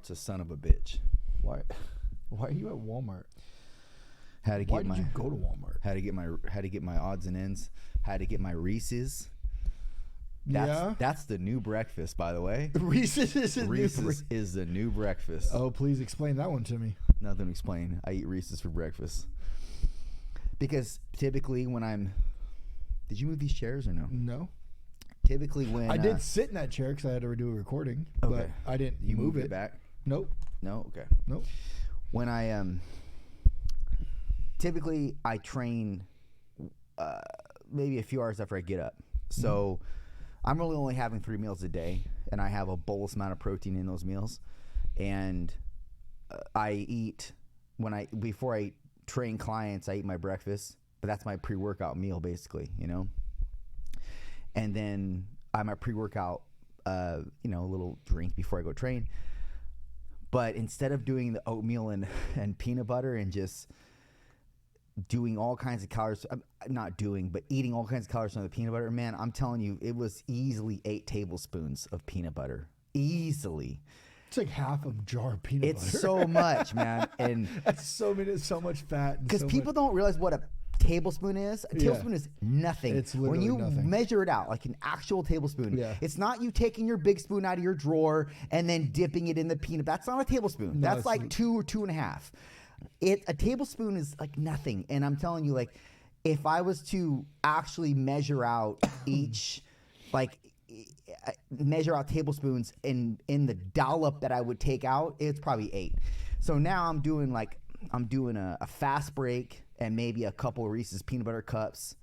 Walmart's a son of a bitch. Why are you at Walmart? Why did you go to Walmart? Had to get my odds and ends. Had to get my Reese's. That's the new breakfast, by the way. Reese's is the new breakfast. Oh, please explain that one to me. Nothing to explain. I eat Reese's for breakfast. Because typically when I'm... Did you move these chairs or no? No. Typically when... I did sit in that chair because I had to do a recording. Okay. But I didn't You move moved it back? Nope. No? Okay. Nope. When I... Typically I train maybe a few hours after I get up. So... I'm really only having 3 meals a day, and I have a bolus amount of protein in those meals. And I eat before I train clients, I eat my breakfast, but that's my pre-workout meal basically, you know. And then I have my pre-workout, a little drink before I go train. But instead of doing the oatmeal and peanut butter and just doing all kinds of calories, eating all kinds of calories from the peanut butter, man, I'm telling you, it was easily 8 tablespoons of peanut butter. Easily. It's like half a jar of peanut butter. It's so much, man. And that's so much fat. Because people don't realize what a tablespoon is. A tablespoon is nothing. It's literally when you nothing. measure it out, like an actual tablespoon, it's not you taking your big spoon out of your drawer and then dipping it in the peanut. That's not a tablespoon. No, that's like 2 or 2.5. A tablespoon is like nothing. And I'm telling you, like, if I was to actually measure out measure out tablespoons in the dollop that I would take out, it's probably 8. So now I'm doing a fast break and maybe a couple of Reese's peanut butter cups,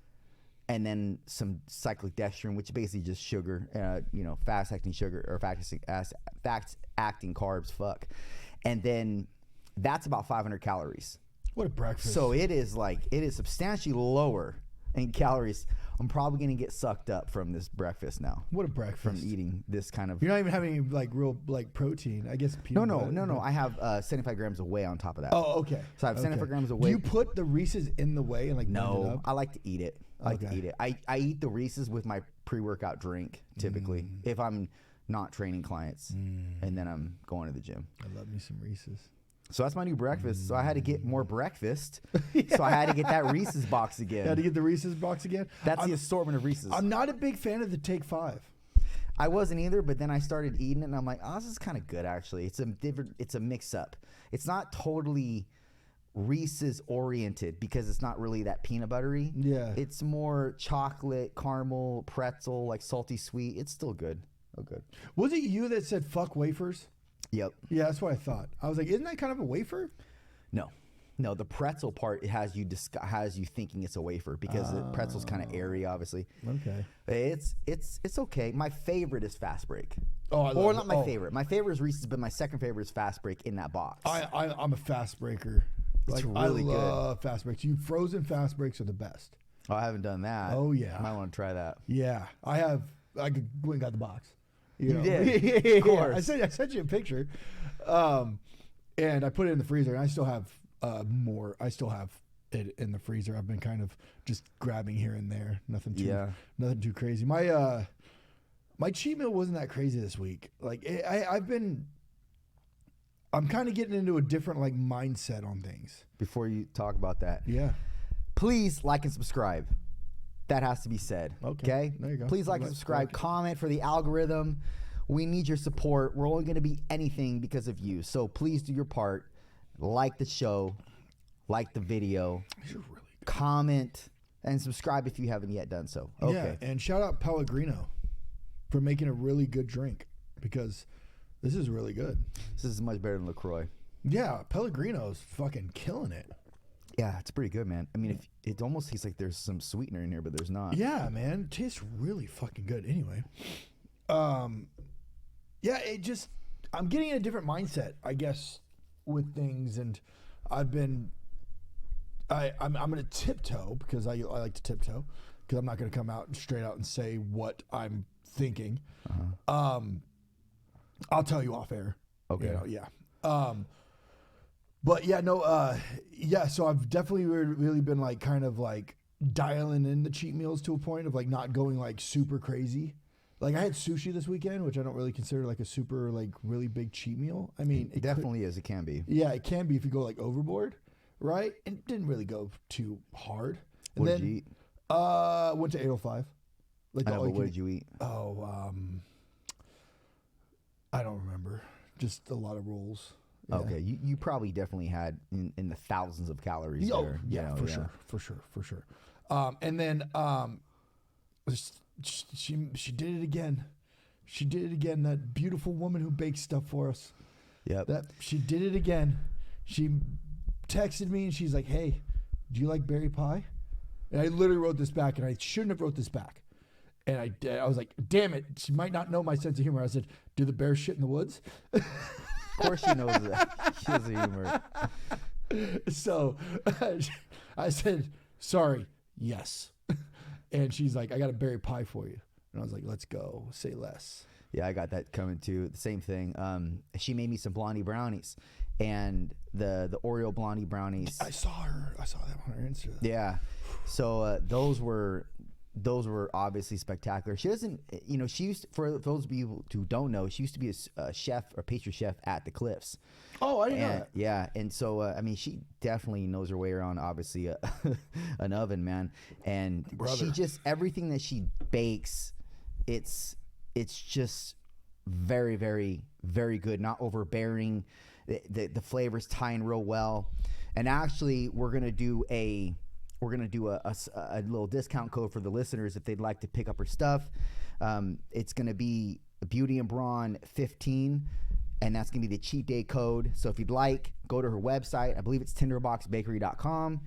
and then some cyclic dextrin, which is basically just sugar, fast acting sugar or fast acting carbs. Fuck, and then that's about 500 calories. What a breakfast! So it is substantially lower in calories. I'm probably gonna get sucked up from this breakfast now. What a breakfast! From eating this kind of. You're not even having any real protein. I guess. No. I have 75 grams of whey on top of that. Oh, okay. So I have 75 grams of whey. Do you put the Reese's in the whey and blend it up? I like to eat it. I eat the Reese's with my pre-workout drink typically if I'm not training clients and then I'm going to the gym. I love me some Reese's. So that's my new breakfast. So I had to get more breakfast. So I had to get that Reese's box again. You had to get the Reese's box again? That's the assortment of Reese's. I'm not a big fan of the Take 5. I wasn't either, but then I started eating it and I'm like, oh, this is kind of good actually. It's a mix up. It's not totally Reese's oriented because it's not really that peanut buttery. Yeah. It's more chocolate, caramel, pretzel, like salty sweet. It's still good. Oh, good. Was it you that said fuck wafers? Yep. Yeah, that's what I thought. I was like, isn't that kind of a wafer? No, the pretzel part has you thinking it's a wafer because the pretzel's kind of airy, obviously. Okay. It's okay. My favorite is Fast Break. Oh, I love not my favorite. My favorite is Reese's, but my second favorite is Fast Break in that box. I'm a Fast Breaker. It's really good. I love Fast Breaks. You frozen Fast Breaks are the best. Oh, I haven't done that. Oh yeah. I might want to try that. Yeah, I have. I went and got the box. You did. Of course. I sent you a picture, and I put it in the freezer. And I still have more. I still have it in the freezer. I've been kind of just grabbing here and there. Nothing too crazy. My cheat meal wasn't that crazy this week. Like I'm kind of getting into a different mindset on things. Before you talk about that, please like and subscribe. That has to be said. Okay? There you go. Please like and subscribe. Comment for the algorithm. We need your support. We're only going to be anything because of you. So please do your part. Like the show. Like the video. You're really good. Comment and subscribe if you haven't yet done so. Okay. Yeah, and shout out Pellegrino for making a really good drink because this is really good. This is much better than LaCroix. Yeah, Pellegrino's fucking killing it. Yeah, it's pretty good, man. I mean, it almost tastes like there's some sweetener in here, but there's not. Yeah, man. It tastes really fucking good. Anyway. Yeah, I'm getting in a different mindset, I guess, with things, and I'm going to tiptoe because I like to tiptoe because I'm not going to come out straight out and say what I'm thinking. Uh-huh. I'll tell you off air. Okay. But yeah, no, so I've definitely really been kind of dialing in the cheat meals to a point of not going super crazy. Like I had sushi this weekend, which I don't really consider like a super like really big cheat meal. I mean, it definitely is. It can be. Yeah, it can be if you go like overboard, right? And it didn't really go too hard. And what did you eat? Went to 805. Like I know, but what did you eat? Oh, I don't remember. Just a lot of rolls. Yeah. Okay, you probably definitely had in the thousands of calories there. Yeah, for sure. And then she did it again. She did it again. That beautiful woman who bakes stuff for us. Yep. She did it again. She texted me and she's like, "Hey, do you like berry pie?" And I literally wrote this back, and I shouldn't have wrote this back. And I was like, "Damn it, she might not know my sense of humor." I said, "Do the bears shit in the woods?" Of course she knows that. She has a humor. So I said, "Sorry, yes." And she's like, "I got a berry pie for you." And I was like, "Let's go. Say less." Yeah, I got that coming too. The same thing. She made me some blondie brownies, and the Oreo blondie brownies. I saw that on her Instagram. Yeah. So those were obviously spectacular. She doesn't, she used to, for those of you who don't know, she used to be a chef or pastry chef at the Cliffs. Oh, I didn't know that. Yeah, and so I mean, she definitely knows her way around. Obviously, an oven, man, and she just everything that she bakes, it's just very, very, very good. Not overbearing. The flavors tie in real well. And actually, we're gonna do a little discount code for the listeners if they'd like to pick up her stuff. It's gonna be Beauty&Brawn15. And that's going to be the cheat day code. So if you'd like, go to her website. I believe it's tinderboxbakery.com.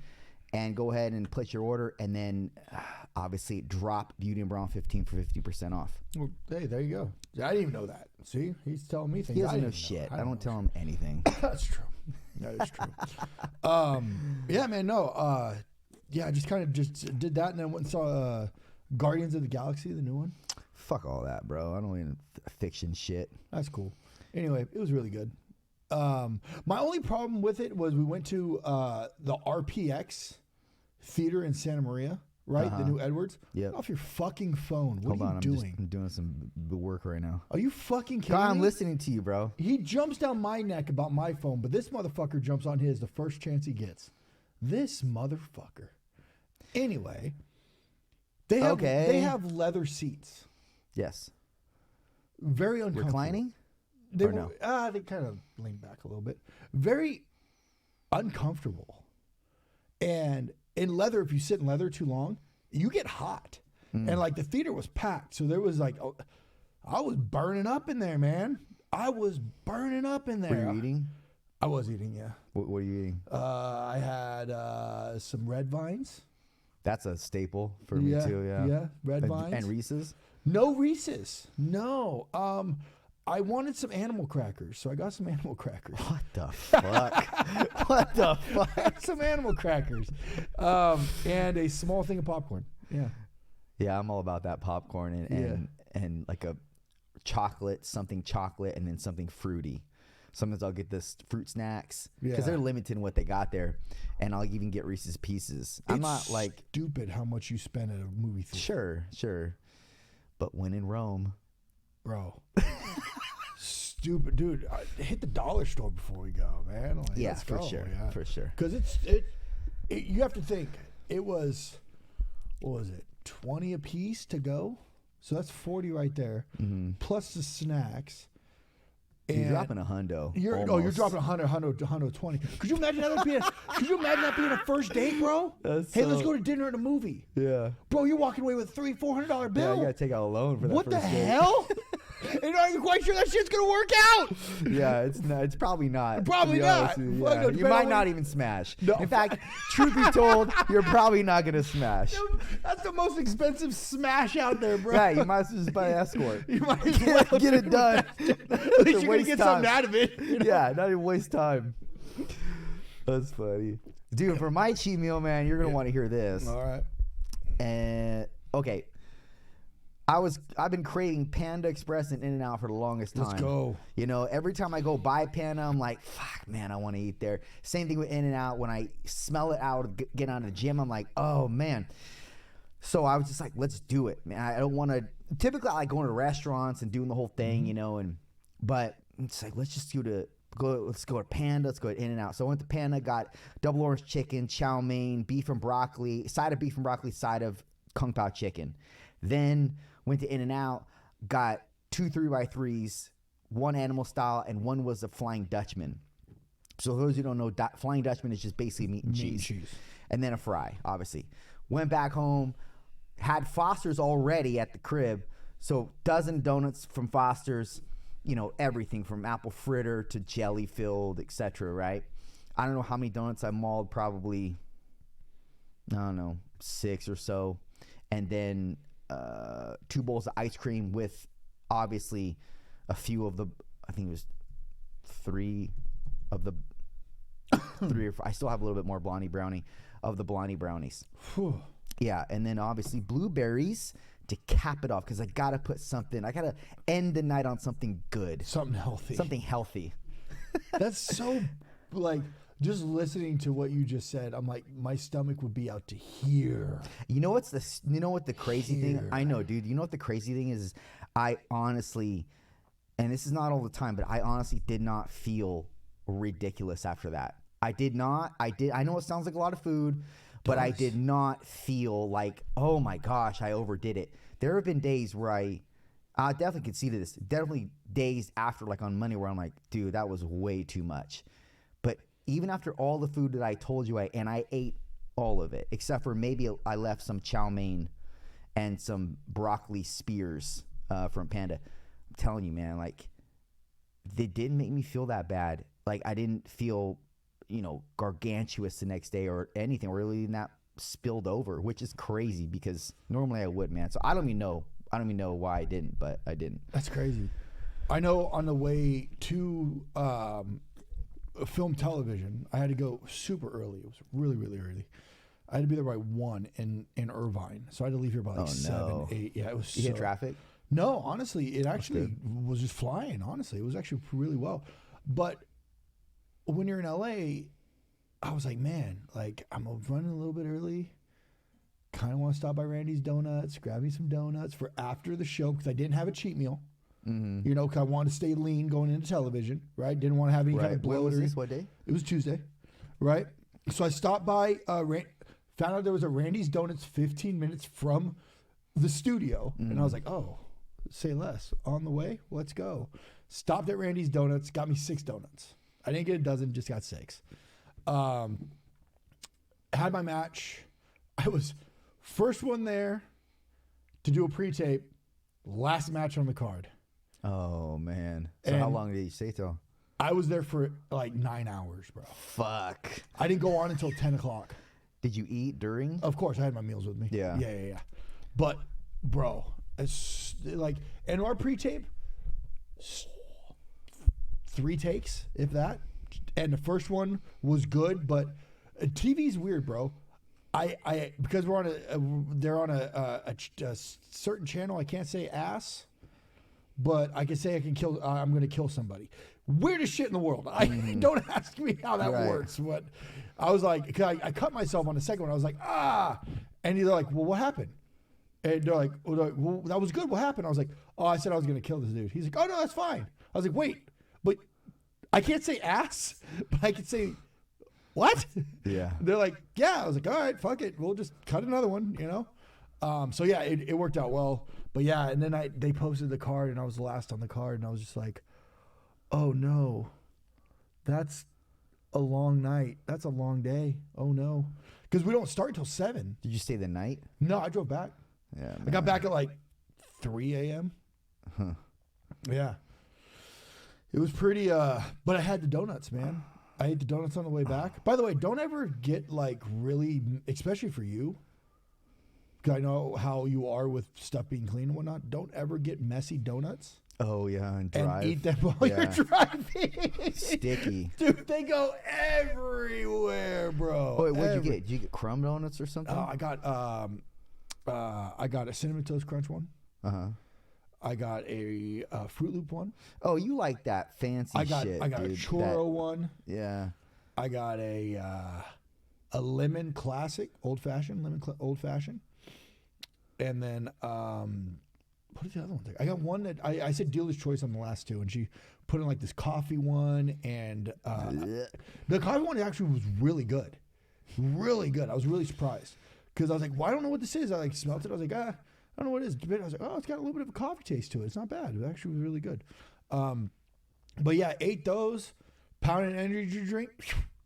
And go ahead and place your order. And then, obviously, drop Beauty&Brawn15 for 50% off. Well, hey, there you go. I didn't even know that. See? He's telling me things. He doesn't know shit. I don't tell him anything. That's true. That is true. Yeah, man, no. Yeah, I just kind of just did that and then went and saw Guardians of the Galaxy, the new one. Fuck all that, bro. I don't even fiction shit. That's cool. Anyway, it was really good. My only problem with it was we went to the RPX theater in Santa Maria, right? The new Edwards. Yeah. Get off your fucking phone. What Hold are on, you doing? I'm doing some work right now. Are you fucking kidding God, I'm me? listening to you, bro. He jumps down my neck about my phone, but this motherfucker jumps on his the first chance he gets. This motherfucker. Anyway, they have leather seats. Yes. Very uncomfortable. Reclining? They or no? They kind of lean back a little bit. Very uncomfortable. And in leather, if you sit in leather too long, you get hot. And like the theater was packed. So there was like, I was burning up in there, man. I was burning up in there. Were you eating? I was eating, yeah. What were you eating? I had some red vines. That's a staple for me too, yeah. Yeah, red vines. And Reese's? No Reese's. No. I wanted some animal crackers, so I got some animal crackers. What the fuck? What the fuck? Some animal crackers. And a small thing of popcorn. Yeah. Yeah, I'm all about that popcorn and like a something chocolate, and then something fruity. Sometimes I'll get this fruit snacks because they're limited in what they got there, and I'll even get Reese's Pieces. I'm not like stupid how much you spend at a movie theater. Sure, but when in Rome, bro. Stupid, dude. Hit the dollar store before we go, man. Like, yeah, let's for go. sure, Yeah. for sure. Because you have to think it was, what was it, 20 a piece to go? So that's 40 right there, plus the snacks. You're dropping a hundo. You're dropping 120. Could you imagine that being a first date, bro? Let's go to dinner and a movie. Yeah, bro, you're walking away with $300-$400 bill. Yeah, you gotta take out a loan for that. What first the date. hell? And are you quite sure that shit's gonna work out? Yeah, it's probably not. Probably not. Yeah. You might not even smash. No. In fact, truth be told, you're probably not gonna smash. That's the most expensive smash out there, bro. Yeah, you might as well just buy an escort. You might as well get it done. At least you're gonna get something out of it. You know? Yeah, not even waste time. That's funny, dude. For my cheat meal, man, you're gonna want to hear this. All right. And okay. I've been craving Panda Express and In-N-Out for the longest time. Let's go. You know, every time I go buy Panda, I'm like, fuck, man, I want to eat there. Same thing with In-N-Out. When I smell it out, get out of the gym, I'm like, oh, man. So I was just like, let's do it, man. I don't want to. Typically, I like going to restaurants and doing the whole thing, you know. But it's like, let's just let's go to Panda. Let's go to In-N-Out. So I went to Panda, got double orange chicken, chow mein, beef and broccoli, side of beef and broccoli, side of kung pao chicken. Then went to In-N-Out, got 2 3x3s, one animal style, and one was a Flying Dutchman. So those who don't know, Flying Dutchman is just basically meat and cheese. And then a fry, obviously. Went back home, had Foster's already at the crib. So dozen donuts from Foster's, you know, everything from apple fritter to jelly filled, etc. Right? I don't know how many donuts I mauled, probably, I don't know, 6 or so. And then 2 bowls of ice cream with obviously a few of the, I think it was 3 of the 3 or 4. I still have a little bit more Blondie brownie of the Blondie brownies. Whew. Yeah, and then obviously blueberries to cap it off because I gotta end the night on something good, something healthy. That's so like just listening to what you just said. I'm like, my stomach would be out to here. You know what the crazy thing? I know, dude. You know what the crazy thing is? I honestly, and this is not all the time, but I honestly did not feel ridiculous after that. I did not. I know it sounds like a lot of food, but I did not feel like, oh my gosh, I overdid it. There have been days where I definitely conceded this. Definitely days after, like on Monday, where I'm like, dude, that was way too much. But even after all the food that I told you I ate all of it, except for maybe I left some chow mein and some broccoli spears from Panda. I'm telling you, man, like, they didn't make me feel that bad. Like, I didn't feel, you know, gargantuous the next day or anything, really not spilled over, which is crazy because normally I would, man. So I don't even know why I didn't, but I didn't. That's crazy. I know on the way to film television, I had to go super early. It was really, really early. I had to be there by 1 in Irvine, so I had to leave here by like 7, 8. Yeah, it was. You hit traffic? No, honestly, it actually was just flying. Honestly, it was actually really well. But when you're in LA, I was like, man, like I'm running a little bit early. Kind of want to stop by Randy's Donuts, grab me some donuts for after the show because I didn't have a cheat meal. Mm-hmm. You know, because I wanted to stay lean going into television, right? Didn't want to have any kind of bloater. What was this? What day? It was Tuesday, right? So I stopped by, found out there was a Randy's Donuts 15 minutes from the studio, and I was like, oh, say less. On the way, let's go. Stopped at Randy's Donuts, got me 6 donuts. I didn't get a dozen, just got 6. Had my match. I was first one there to do a pre-tape, last match on the card. Oh, man. So how long did you stay till? I was there for like 9 hours, bro. Fuck. I didn't go on until 10 o'clock. Did you eat during? Of course, I had my meals with me. Yeah. Yeah. But, bro, it's like, and our pre-tape, 3 takes, if that. And the first one was good, but TV's weird, bro. I because we're on they're on a certain channel. I can't say ass, but I can say I'm going to kill somebody. Weirdest shit in the world. Don't ask me how that works. But I was like, cause I cut myself on the second one. I was like, and they're like, well, what happened? And they're like, well, that was good. What happened? I was like, oh, I said I was going to kill this dude. He's like, oh no, that's fine. I was like, wait, but I can't say ass, but I can say what? Yeah. They're like, yeah. I was like, all right, fuck it. We'll just cut another one, you know? So yeah, it worked out well. But yeah, and then they posted the card and I was last on the card and I was just like, oh no, that's a long night. That's a long day. Oh no. Because we don't start till 7. Did you stay the night? No, I drove back. Yeah. Man. I got back at like 3 a.m. Huh. Yeah. It was pretty, but I had the donuts, man. I ate the donuts on the way back. By the way, don't ever get like really, especially for you, because I know how you are with stuff being clean and whatnot. Don't ever get messy donuts. Oh, yeah, and drive. And eat them while you're driving. Sticky. Dude, they go everywhere, bro. Wait, what'd you get? Did you get crumb donuts or something? I got a Cinnamon Toast Crunch one. Uh-huh. I got a Fruit Loop one. Oh, you like that fancy shit, I got dude. a Churro one. Yeah. I got a lemon classic, old fashioned. and then what are the other ones? I got one that I said dealer's choice on the last two, and she put in like this coffee one, and the coffee one actually was really good. Really good. I was really surprised because I was like, well, I don't know what this is. I like smelled it. I was like, I don't know what it is. I was like, oh, it's got a little bit of a coffee taste to it. It's not bad. It actually was really good. But yeah, ate those, pounded an energy drink,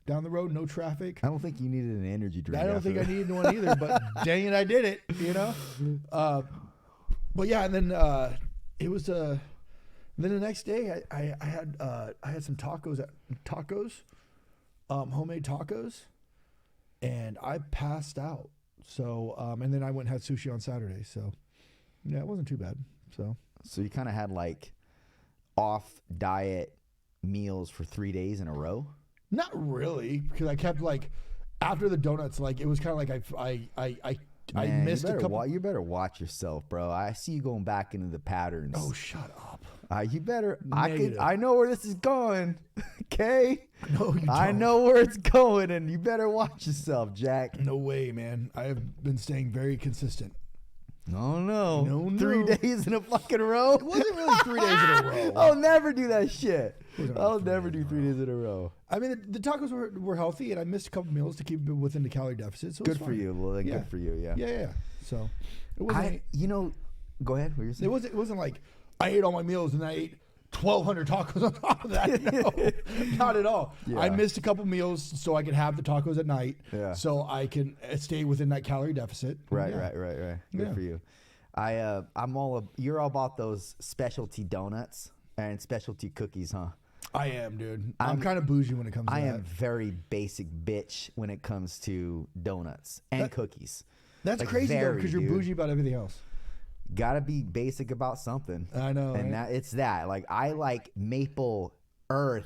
down the road, no traffic. I don't think you needed an energy drink. I don't think I needed one either, but dang it, I did it, you know? But yeah, and then it was, then the next day I had some tacos, homemade tacos, and I passed out. So, and then I went and had sushi on Saturday. So, yeah, it wasn't too bad. So you kind of had like off diet meals for 3 days in a row? Not really, because I kept like after the donuts, like it was kind of like I missed a couple. You better watch yourself, bro. I see you going back into the patterns. Oh, shut up. You better. Negative. I know where this is going. Okay. No, you don't. I know where it's going, and you better watch yourself, Jack. No way, man. I have been staying very consistent. Oh no. No. 3 days in a fucking row. It wasn't really 3 days in a row. I'll never do that shit. I'll never do 3 days in a row. I mean, the tacos were healthy, and I missed a couple meals to keep it within the calorie deficit. So good for you. Well, then good for you. Yeah. Yeah. So it wasn't. Go ahead. What were you saying? It wasn't like I ate all my meals and I ate 1,200 tacos on top of that. No, not at all. Yeah. I missed a couple meals so I could have the tacos at night. Yeah. So I can stay within that calorie deficit. Right. Good for you. You're all about those specialty donuts and specialty cookies, huh? I am, dude. I'm kind of bougie when it comes to that. I am very basic bitch when it comes to donuts and cookies. That's like crazy though, because you're bougie about everything else. Gotta be basic about something. I know. And it's that. Like, I like maple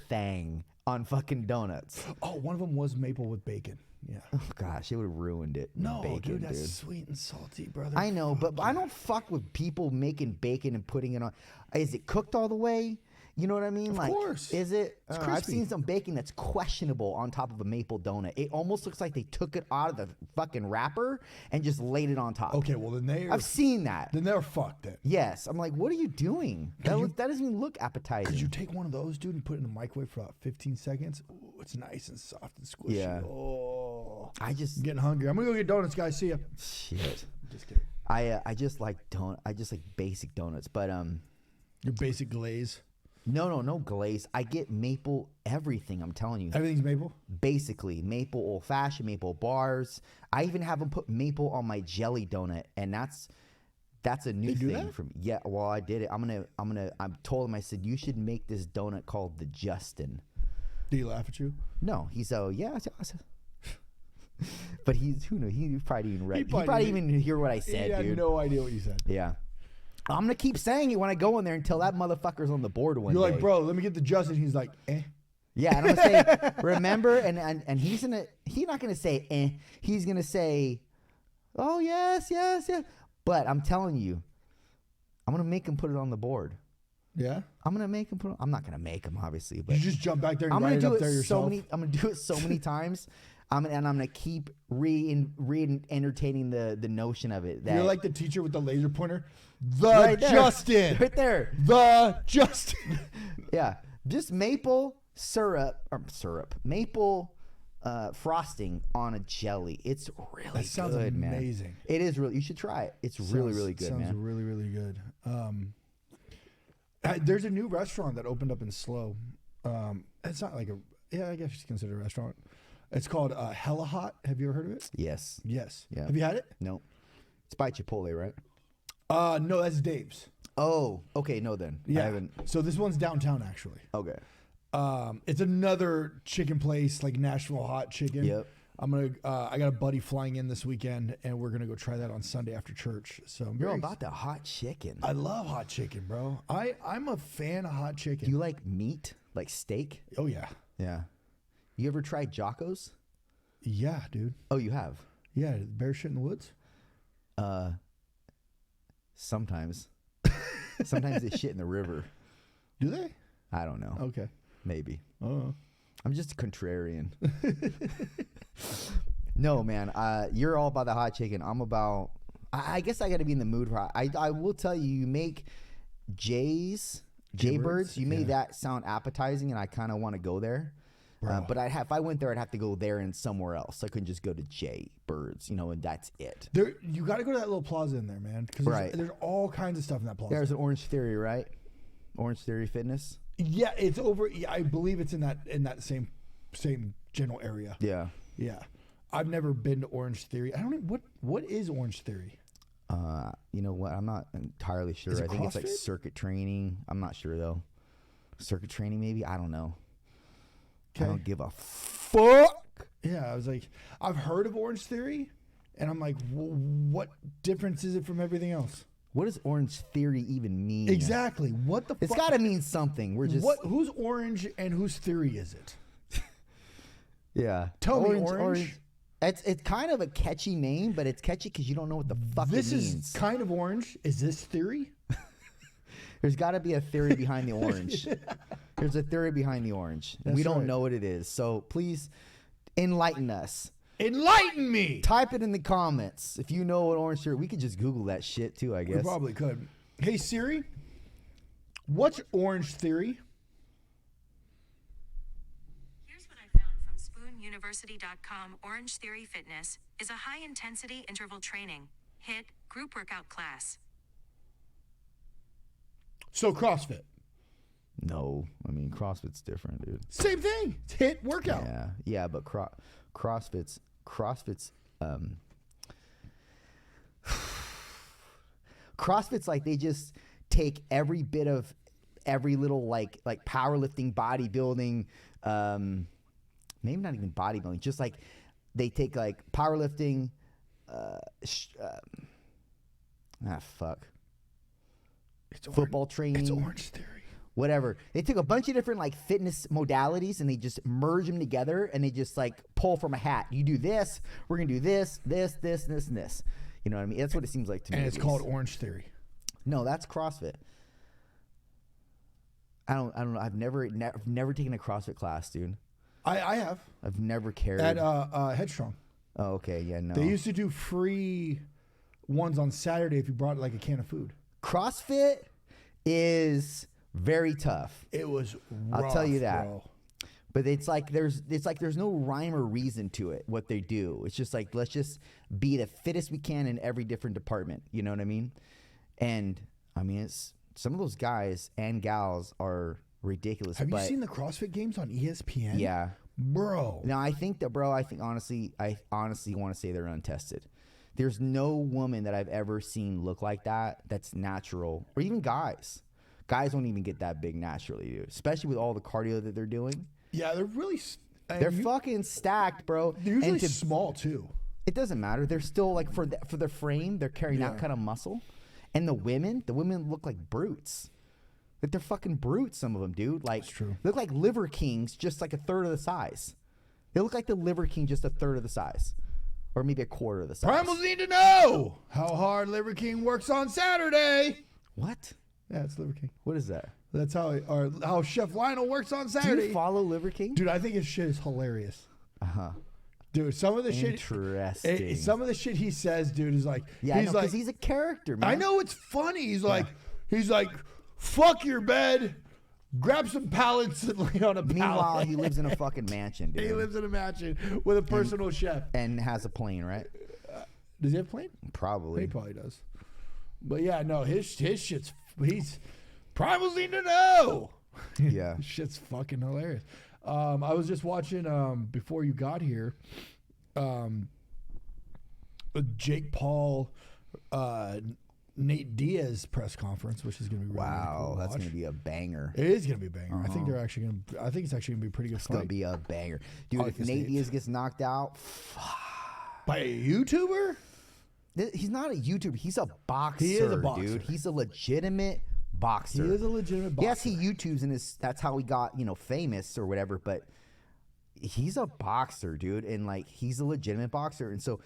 thing on fucking donuts. Oh, one of them was maple with bacon. Yeah. Oh, gosh, it would have ruined it. No, bacon, dude, that's sweet and salty, brother. I know, but I don't fuck with people making bacon and putting it on. Is it cooked all the way? You know what I mean? Of course. Is it? I've seen some bacon that's questionable on top of a maple donut. It almost looks like they took it out of the fucking wrapper and just laid it on top. Okay, well then I've seen that. Then they're fucked then. Yes. I'm like, what are you doing? That doesn't even look appetizing. Could you take one of those, dude, and put it in the microwave for about 15 seconds? Ooh, it's nice and soft and squishy. Yeah. Oh. I'm getting hungry. I'm gonna go get donuts, guys. See ya. Shit. Just kidding. I just like basic donuts, but your basic glaze. No glaze. I get maple everything. I'm telling you. Everything's maple? Basically, maple old fashioned, maple bars. I even have them put maple on my jelly donut, and that's a new thing for me. Yeah, well, I did it. I told him, I said, you should make this donut called the Justin. Did he laugh at you? No, he's yeah. I said, but who knows? He probably even read. He probably even hear what I said. He had no idea what you said. Yeah. I'm going to keep saying it when I go in there until that motherfucker's on the board one day. You're like, bro, let me get the Justin. He's like, eh. Yeah, and I'm going to say, remember, and he's not going to say, eh. He's going to say, oh, yes. But I'm telling you, I'm going to make him put it on the board. Yeah? I'm going to make him put it I'm not going to make him, obviously. But you just jump back there and write it up there yourself? I'm going to do it so many times. And I'm going to keep re-entertaining the notion of it. That you're like the teacher with the laser pointer. Justin. Right there. The Justin. Yeah. Just maple maple frosting on a jelly. It's really that sounds good, amazing. Man. It is really. You should try it. It's really good, sounds man. Sounds really, really good. There's a new restaurant that opened up in Slow. It's not like I guess you consider a restaurant. It's called Hella Hot. Have you ever heard of it? Yes. Yeah. Have you had it? No. It's by Chipotle, right? No, that's Dave's. Oh, okay. No, then. Yeah. I haven't. So this one's downtown, actually. Okay. It's another chicken place, like Nashville hot chicken. Yep. I got a buddy flying in this weekend, and we're gonna go try that on Sunday after church. So you're about the hot chicken. I love hot chicken, bro. I'm a fan of hot chicken. Do you like meat, like steak? Oh yeah. Yeah. You ever tried Jocko's? Yeah, dude. Oh, you have? Yeah, bear shit in the woods? Sometimes. Sometimes they shit in the river. Do they? I don't know. Okay. Maybe. Oh. I'm just a contrarian. No, man. You're all about the hot chicken. I'm about I guess I got to be in the mood for. I will tell you, you make Jaybirds. You made that sound appetizing, and I kind of want to go there. But if I went there, I'd have to go there and somewhere else. I couldn't just go to Jaybirds, and that's it. You got to go to that little plaza in there, man. Because there's all kinds of stuff in that plaza. There's an Orange Theory, right? Orange Theory Fitness. Yeah, it's over. Yeah, I believe it's in that same general area. Yeah. Yeah. I've never been to Orange Theory. I don't know what is Orange Theory. You know what? I'm not entirely sure. I think it's like circuit training. I'm not sure though. Circuit training, maybe. I don't know. Okay. I don't give a fuck. Yeah, I was like, I've heard of Orange Theory, and I'm like, what difference is it from everything else? What does Orange Theory even mean? Exactly. What the? It's got to mean something. We're just who's Orange and whose theory is it? Yeah. Tell me, Orange. It's kind of a catchy name, but it's catchy because you don't know what the fuck it means. This is kind of orange. Is this theory? There's got to be a theory behind the orange. There's a theory behind the orange. We don't know what it is. So please enlighten us. Enlighten me. Type it in the comments if you know what orange theory. We could just Google that shit too, I guess. We probably could. Hey Siri, what's Orange Theory? University.com. Orange Theory Fitness is a high-intensity interval training, HIIT, group workout class. So CrossFit? No, I mean CrossFit's different, dude. Same thing. It's HIIT workout. Yeah, but CrossFit's CrossFit's like they just take every bit of every little like powerlifting, bodybuilding. Maybe not even bodybuilding, just like they take like powerlifting, football training. It's Orange Theory. Whatever. They took a bunch of different like fitness modalities and they just merge them together and they just like pull from a hat. You do this, we're going to do this, and this. You know what I mean? That's what it seems like to me. And it's called Orange Theory. No, that's CrossFit. I don't know. I've never taken a CrossFit class, dude. I have. I've never cared. At Headstrong. Oh, okay. Yeah, no. They used to do free ones on Saturday if you brought like a can of food. CrossFit is very tough. It was rough, I'll tell you that. Bro. But it's like there's no rhyme or reason to it, what they do. It's just like, let's just be the fittest we can in every different department. You know what I mean? And I mean, it's some of those guys and gals are ridiculous. Have you seen the CrossFit Games on ESPN? Yeah, bro. Now I think honestly want to say they're untested. There's no woman that I've ever seen look like that. That's natural, or even guys. Guys don't even get that big naturally, dude. Especially with all the cardio that they're doing. Yeah, they're really. They're fucking stacked, bro. They're usually small too. It doesn't matter. They're still like for their frame. They're carrying that kind of muscle. And the women look like brutes. Like they're fucking brutes, some of them, dude. Like, that's true. Look like Liver Kings, just like a third of the size. They look like the Liver King, just a third of the size. Or maybe a quarter of the size. Primals need to know how hard Liver King works on Saturday. What? Yeah, it's Liver King. What is that? That's how Chef Lionel works on Saturday. Do you follow Liver King? Dude, I think his shit is hilarious. Uh-huh. Dude, some of the Interesting. some of the shit he says, dude, is like, yeah, because he's a character, man. I know it's funny. He's like, fuck your bed, grab some pallets and lay on a pallet. Meanwhile, he lives in a fucking mansion, dude. He lives in a mansion with a personal chef. And has a plane, right? Does he have a plane? Probably. He probably does. But yeah, no, his shit's, Primals need to know. Yeah. His shit's fucking hilarious. I was just watching, before you got here, Jake Paul, Nate Diaz press conference, which is going to be really cool. That's going to be a banger. It is going to be a banger. I think they're actually going to. I think it's actually going to be a pretty good. It's going to be a banger, dude. If Nate Diaz gets knocked out by a YouTuber, he's not a YouTuber. He's a boxer. He is a boxer, dude. He's a legitimate boxer. He is a legitimate boxer. Yes, he YouTubes and that's how he got famous or whatever. But he's a boxer, dude, and like he's a legitimate boxer, and so.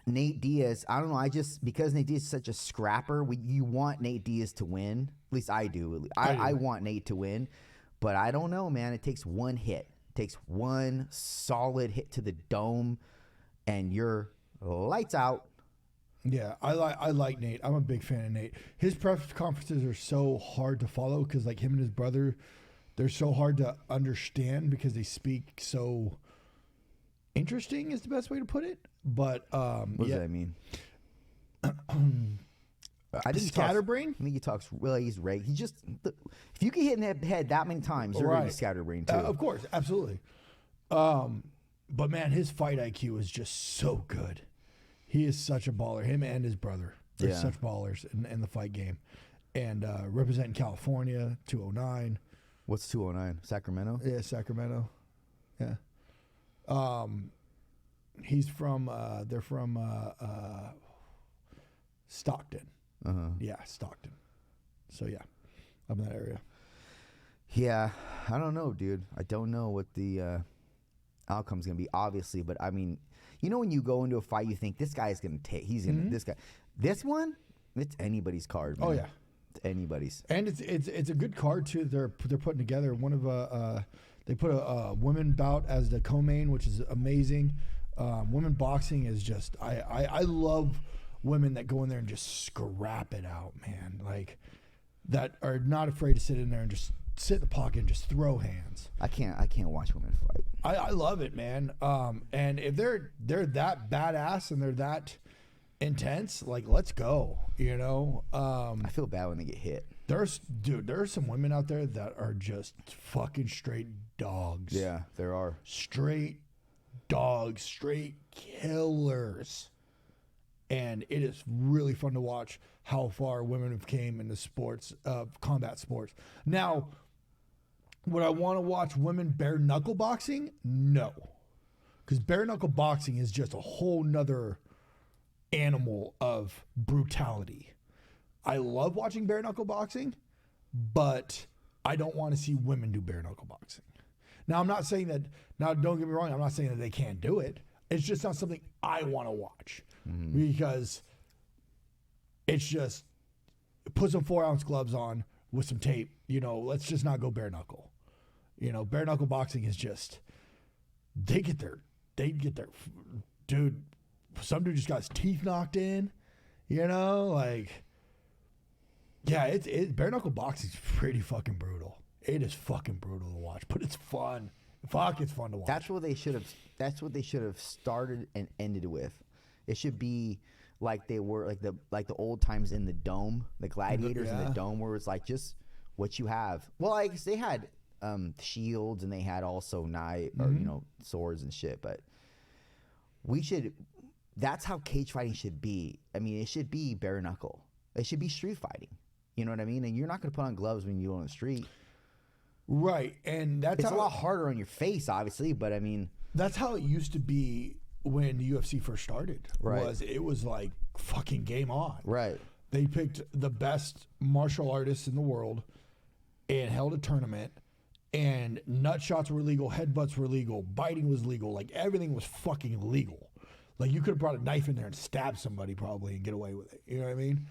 Nate Diaz, I don't know. Because Nate Diaz is such a scrapper, you want Nate Diaz to win. At least I do. I want Nate to win, but I don't know, man. It takes one hit. It takes one solid hit to the dome, and you're lights out. Yeah, I like Nate. I'm a big fan of Nate. His press conferences are so hard to follow because like him and his brother, they're so hard to understand because they speak so interesting is the best way to put it. But what does that mean? I think scatterbrain. I think he talks really. He's right. He just if you get hit in the head that many times, you're gonna be scatterbrain too. Of course, absolutely. But man, his fight IQ is just so good. He is such a baller. Him and his brother are such ballers in the fight game. And representing California, 209. What's 209? Sacramento? Yeah, Sacramento. Yeah. He's from, they're from Stockton. Uh-huh. Yeah, Stockton. So, yeah, up in that area. Yeah, I don't know, dude. I don't know what the outcome's going to be, obviously. But, I mean, you know when you go into a fight, you think, this guy's going to take, he's going to, this guy. This one, it's anybody's card, man. Oh, yeah. It's anybody's. And it's a good card, too, they're putting together. One of, they put a women bout as the co-main, which is amazing. Women boxing is just, I love women that go in there and just scrap it out, man. Like, that are not afraid to sit in there and just sit in the pocket and just throw hands. I can't watch women fight. I love it, man. And if they're that badass and they're that intense, like, let's go, you know? I feel bad when they get hit. There are some women out there that are just fucking straight dogs. Yeah, there are. Straight dogs, straight killers. And it is really fun to watch how far women have came in the sports, combat sports. Now, would I want to watch women bare knuckle boxing? No. Because bare knuckle boxing is just a whole nother animal of brutality. I love watching bare knuckle boxing, but I don't want to see women do bare knuckle boxing. Now, I'm not saying that, now don't get me wrong, I'm not saying that they can't do it. It's just not something I want to watch. Because it's just, put some 4-ounce gloves on with some tape. You know, let's just not go bare knuckle. You know, bare knuckle boxing is just, they get their, dude, some dude just got his teeth knocked in, you know, like, yeah, it's bare knuckle boxing is pretty fucking brutal. It is fucking brutal to watch, but it's fun. Fuck, it's fun to watch. That's what they should have started and ended with. It should be like they were like the old times in the dome, the gladiators in the dome, where it's like just what you have. Well, I guess they had shields and they had also knives or swords and shit. But we should. That's how cage fighting should be. I mean, it should be bare knuckle. It should be street fighting. You know what I mean? And you're not going to put on gloves when you're on the street. Right, and it's a lot harder on your face, obviously. But I mean, that's how it used to be. When the UFC first started, it was like fucking game on. Right. They picked the best martial artists in the world and held a tournament, and nut shots were legal, headbutts were legal, biting was legal, like everything was fucking legal. Like you could have brought a knife in there and stabbed somebody probably and get away with it. You know what I mean?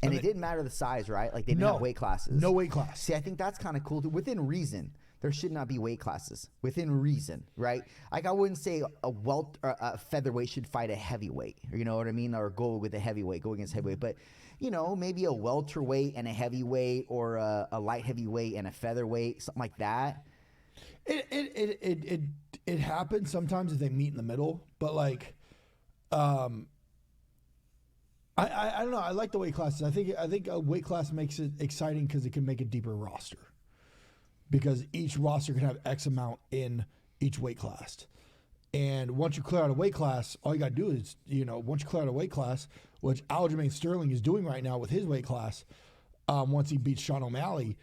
And it didn't matter the size, right? Like they didn't have weight classes. No weight class. See, I think that's kind of cool too. Within reason. There should not be weight classes within reason, right? Like I wouldn't say a featherweight should fight a heavyweight, you know what I mean, or go with a heavyweight, go against heavyweight. But you know, maybe a welterweight and a heavyweight, or a light heavyweight and a featherweight, something like that. It happens sometimes if they meet in the middle, but like, I don't know. I like the weight classes. I think a weight class makes it exciting because it can make a deeper roster. Because each roster can have X amount in each weight class. And once you clear out a weight class, all you got to do is, once you clear out a weight class, which Aljamain Sterling is doing right now with his weight class, once he beats Sean O'Malley,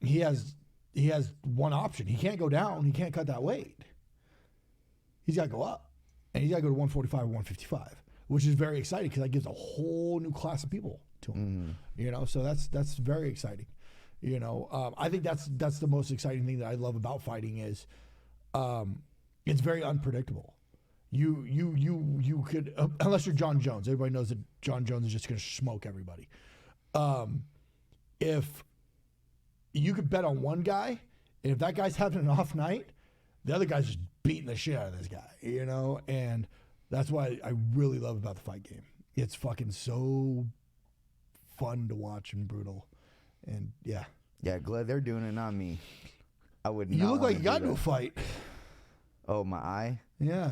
he has one option. He can't go down. He can't cut that weight. He's got to go up. And he's got to go to 145 or 155, which is very exciting because that gives a whole new class of people to him. So that's very exciting. I think that's the most exciting thing that I love about fighting is, it's very unpredictable. You could, unless you're John Jones, everybody knows that John Jones is just going to smoke everybody. If you could bet on one guy, and if that guy's having an off night, the other guy's just beating the shit out of this guy, and That's why I really love about the fight game. It's fucking so fun to watch and brutal. And yeah. Yeah, glad they're doing it, not me. I would not. You look wanna like you got do into a that. fight. Oh, my eye? Yeah.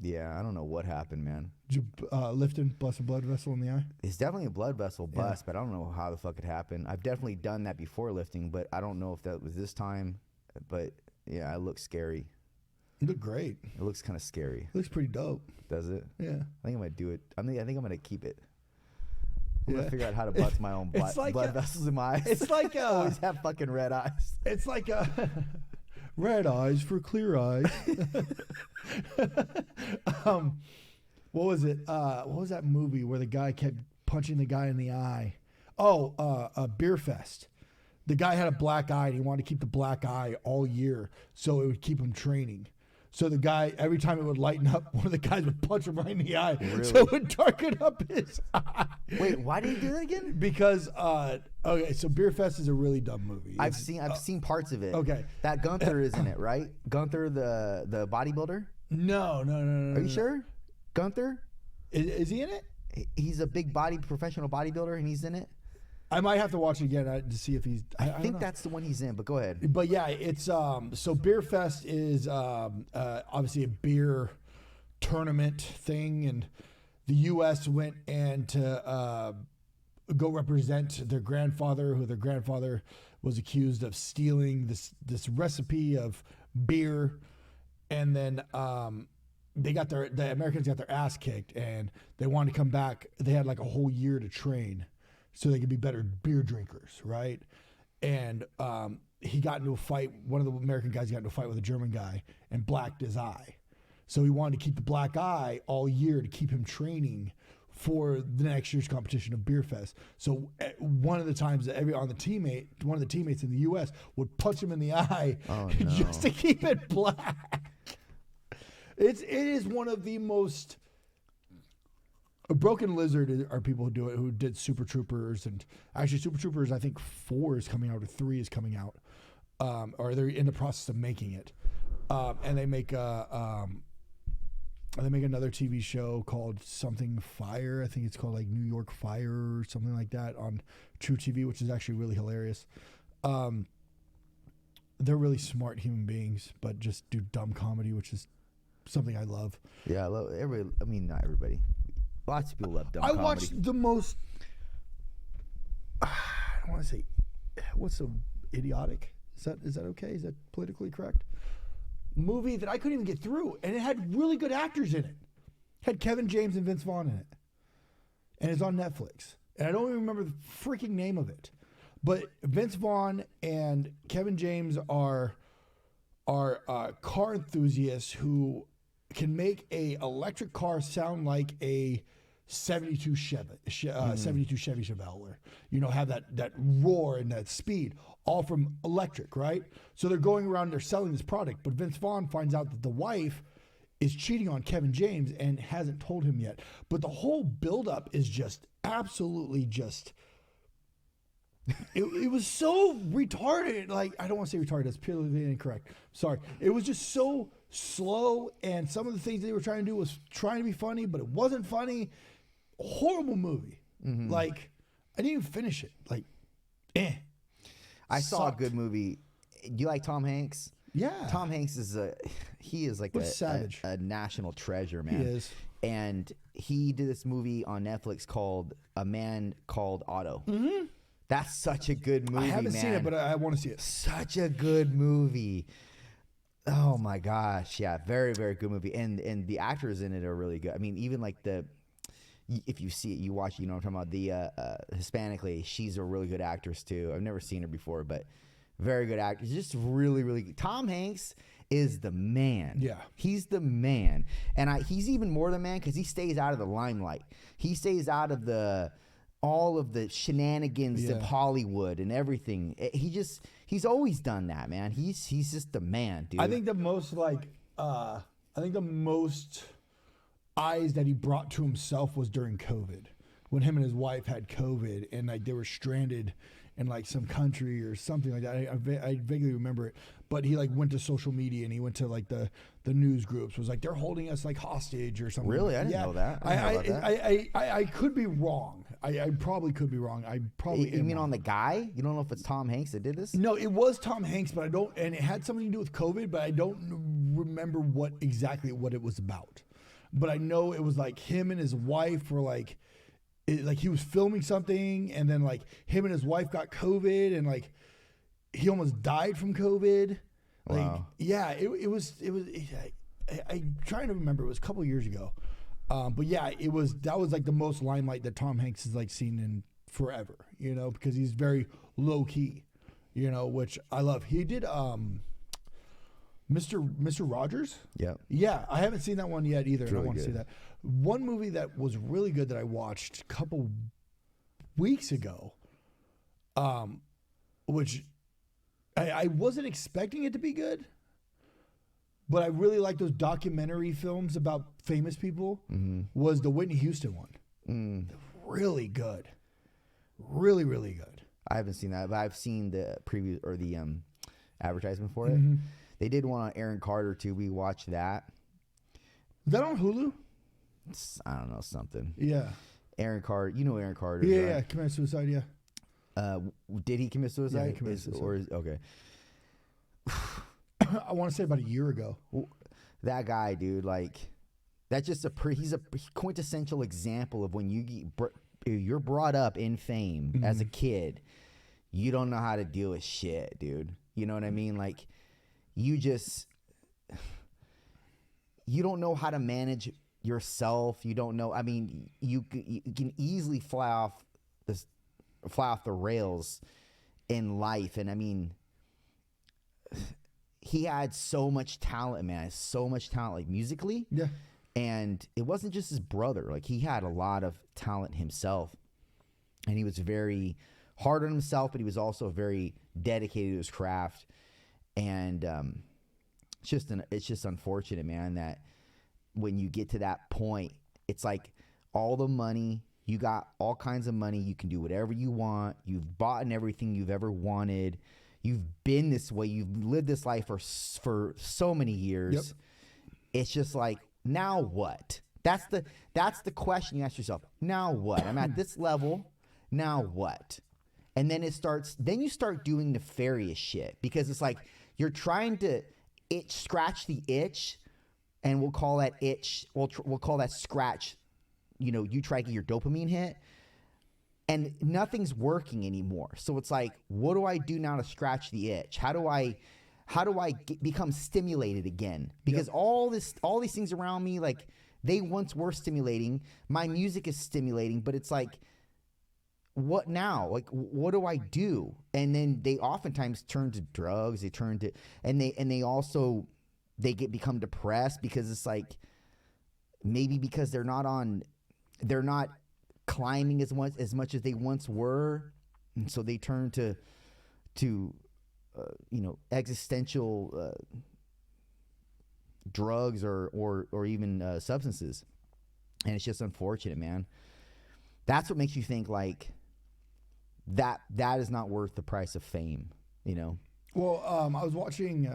Yeah, I don't know what happened, man. Did you lift and bust a blood vessel in the eye? It's definitely a blood vessel bust, but I don't know how the fuck it happened. I've definitely done that before lifting, but I don't know if that was this time. But yeah, it looks scary. You look great. It looks kind of scary. It looks pretty dope. Does it? Yeah. I think I'm gonna do it. I think I'm gonna keep it. I'm Yeah. gonna figure out how to bust my own It's like blood vessels in my eyes. It's like I always have fucking red eyes. It's like red eyes for clear eyes. What was it? What was that movie where the guy kept punching the guy in the eye? Oh, Beer Fest. The guy had a black eye and he wanted to keep the black eye all year so it would keep him training. So the guy, every time it would lighten up, one of the guys would punch him right in the eye. Really? So it would darken up his eye. Wait, why did he do that again? Because, okay, so Beer Fest is a really dumb movie. I've seen parts of it. Okay. That Gunther is in it, right? Gunther, the bodybuilder. No. Are you sure? Gunther? Is he in it? He's a big professional bodybuilder, and he's in it. I might have to watch it again to see if he's. I don't think know. that's the one he's in. But go ahead. But yeah, it's so Beer Fest is obviously a beer tournament thing, and the U.S. went and to go represent their grandfather, who their grandfather was accused of stealing this recipe of beer, and then the Americans got their ass kicked, and they wanted to come back. They had like a whole year to train, so they could be better beer drinkers, right? And he got into a fight. One of the American guys got into a fight with a German guy and blacked his eye. So he wanted to keep the black eye all year to keep him training for the next year's competition of Beer Fest. So one of the times that one of the teammates in the U.S. would punch him in the eye just to keep it black. It is one of the most. Broken Lizard are people who do it, who did Super Troopers, and actually Super Troopers, I think 4 is coming out or 3 is coming out, or they're in the process of making it, and they make another TV show called something Fire. I think it's called like New York Fire or something like that on True TV, which is actually really hilarious. They're really smart human beings, but just do dumb comedy, which is something I love. Yeah, I love everybody. I mean, not everybody. Lots of people love dumb comedy. I watched the most. I don't want to say. What's so idiotic? Is that okay? Is that politically correct? Movie that I couldn't even get through, and it had really good actors in it. Had Kevin James and Vince Vaughn in it, and it's on Netflix. And I don't even remember the freaking name of it. But Vince Vaughn and Kevin James are car enthusiasts who can make a electric car sound like a 72 Chevy Chevelle, where have that roar and that speed, all from electric, right? So they're going around, they're selling this product, but Vince Vaughn finds out that the wife is cheating on Kevin James and hasn't told him yet. But the whole buildup is just absolutely just. It was so retarded. Like, I don't want to say retarded. That's purely incorrect. Sorry. It was just so slow, and some of the things they were trying to do was trying to be funny, but it wasn't funny. Horrible movie. Mm-hmm. Like, I didn't even finish it. Like, I saw a good movie. Do you like Tom Hanks? Yeah. Tom Hanks is like a national treasure, man. He is. And he did this movie on Netflix called A Man Called Otto. Mm-hmm. That's such a good movie, man. I haven't seen it, but I want to see it. Such a good movie. Oh my gosh, yeah, very, very good movie. And the actors in it are really good. I mean, even like if you see it, you watch it, you know what I'm talking about. The Hispanic lady, she's a really good actress too. I've never seen her before, but very good actress. Just really, really good. Tom Hanks is the man. Yeah. He's the man. And he's even more the man because he stays out of the limelight. He stays out of all of the shenanigans of Hollywood and everything. He's always done that, man. He's just the man, dude. I think the most eyes that he brought to himself was during COVID, when him and his wife had COVID and like they were stranded in like some country or something like that. I vaguely remember it, but he like went to social media and he went to like the news groups, was like, they're holding us like hostage or something. Really? I didn't know that. I could be wrong. I probably could be wrong. I probably You mean on the guy? You don't know if it's Tom Hanks that did this? No, it was Tom Hanks, but I don't, and it had something to do with COVID, but I don't remember what it was about. But I know it was like him and his wife were like, like he was filming something, and then like him and his wife got COVID, and like he almost died from COVID. Like, wow. Yeah, I'm trying to remember. It was a couple years ago. But yeah, that was like the most limelight that Tom Hanks has like seen in forever, you know, because he's very low key, you know, which I love. He did Mr. Rogers. Yeah. Yeah, I haven't seen that one yet either. It's really I want to see good. that. One movie that was really good that I watched a couple weeks ago, which I wasn't expecting it to be good, but I really like those documentary films about famous people, was the Whitney Houston one. Really good. Really, really good. I haven't seen that, but I've seen the preview or the advertisement for it. They did one on Aaron Carter too. We watched that. Is that on Hulu? I don't know, something. Yeah. Aaron Carter. You know Aaron Carter. Yeah, right? yeah. Committed suicide, yeah. Did he commit suicide? Yeah, he committed suicide. Okay. I want to say about a year ago. That guy, dude, like, that's just he's a quintessential example of when you're brought up in fame as a kid, you don't know how to deal with shit, dude. You know what I mean? Like, you don't know how to manage yourself. You don't know. I mean, you can easily fly off the rails in life. And I mean, he had so much talent, man. So much talent, like musically. Yeah. And it wasn't just his brother. Like, he had a lot of talent himself. And he was very hard on himself, but he was also very dedicated to his craft. And it's just unfortunate, man, that when you get to that point, it's like all the money, you got all kinds of money, you can do whatever you want, you've bought in everything you've ever wanted, you've been this way, you've lived this life for so many years. Yep. It's just like, now what? That's the question you ask yourself. Now what? I'm at this level. Now what? And then then you start doing nefarious shit, because it's like you're trying to scratch the itch, and we'll call that itch, we'll call that scratch, you know, you try to get your dopamine hit, and nothing's working anymore. So it's like, what do I do now to scratch the itch? How do I become stimulated again? Because all these things around me, like, they once were stimulating. My music is stimulating, but it's like, what now? Like, what do I do? And then they oftentimes turn to drugs. They turn to, and they also become depressed, because it's like, maybe because they're not climbing as much as they once were, and so they turn to existential drugs or even substances. And it's just unfortunate, man. That's what makes you think like that is not worth the price of fame, you know? Well, I was watching,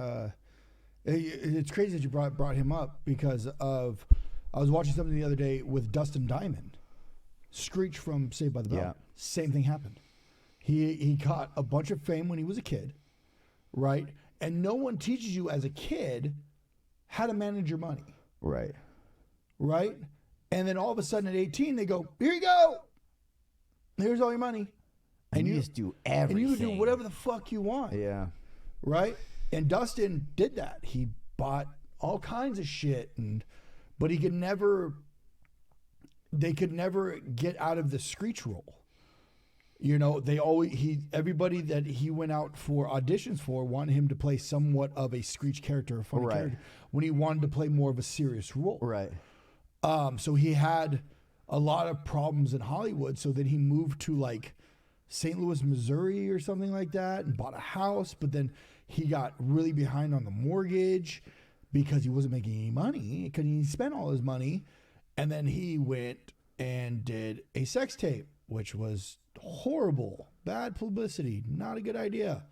it's crazy that you brought him up, because I was watching something the other day with Dustin Diamond, Screech from Saved by the Bell. Yeah. Same thing happened. He caught a bunch of fame when he was a kid, right? And no one teaches you as a kid how to manage your money. Right. Right? And then all of a sudden at 18, they go, here you go. Here's all your money. And you just do everything. And you can do whatever the fuck you want. Yeah. Right? And Dustin did that. He bought all kinds of shit, but they could never get out of the Screech role. You know, everybody that he went out for auditions for wanted him to play somewhat of a Screech character, a funny character, when he wanted to play more of a serious role. Right. So he had a lot of problems in Hollywood. So then he moved to like St. Louis, Missouri or something like that, and bought a house. But then he got really behind on the mortgage because he wasn't making any money, because he spent all his money. And then he went and did a sex tape, which was horrible, bad publicity, not a good idea.